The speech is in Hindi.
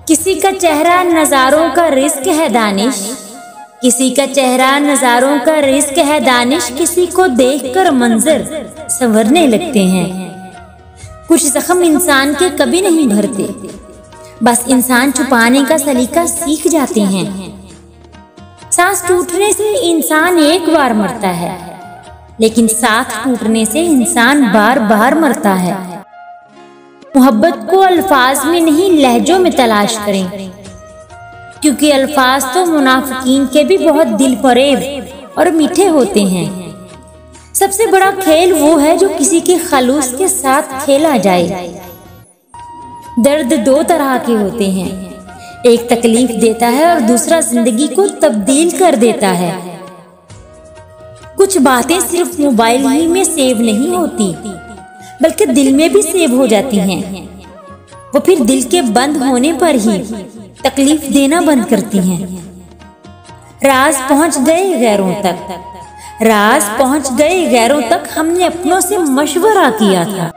किसी का चेहरा नज़ारों का रिस्क है दानिश, किसी का चेहरा नज़ारों का रिस्क है दानिश, किसी को देखकर मंजर संवरने लगते हैं। कुछ जख्म इंसान के कभी नहीं भरते, बस इंसान छुपाने का सलीका सीख जाते हैं। सांस टूटने से इंसान एक बार मरता है, लेकिन साथ टूटने से इंसान बार बार मरता है। मोहब्बत को अल्फाज में नहीं लहजों में तलाश करें, क्योंकि अल्फाज तो मुनाफिकीन के भी बहुत दिल फरेब और मीठे होते हैं। सबसे बड़ा खेल वो है जो किसी के खलूस के साथ खेला जाए। दर्द दो तरह के होते हैं, एक तकलीफ देता है और दूसरा जिंदगी को तब्दील कर देता है। कुछ बातें सिर्फ मोबाइल ही में सेव नहीं होती, बल्कि दिल में भी सेव हो जाती हैं। वो फिर दिल के बंद होने पर ही तकलीफ देना बंद करती हैं। राज पहुंच गए गैरों तक, राज पहुंच गए गैरों तक, हमने अपनों से मशवरा किया था।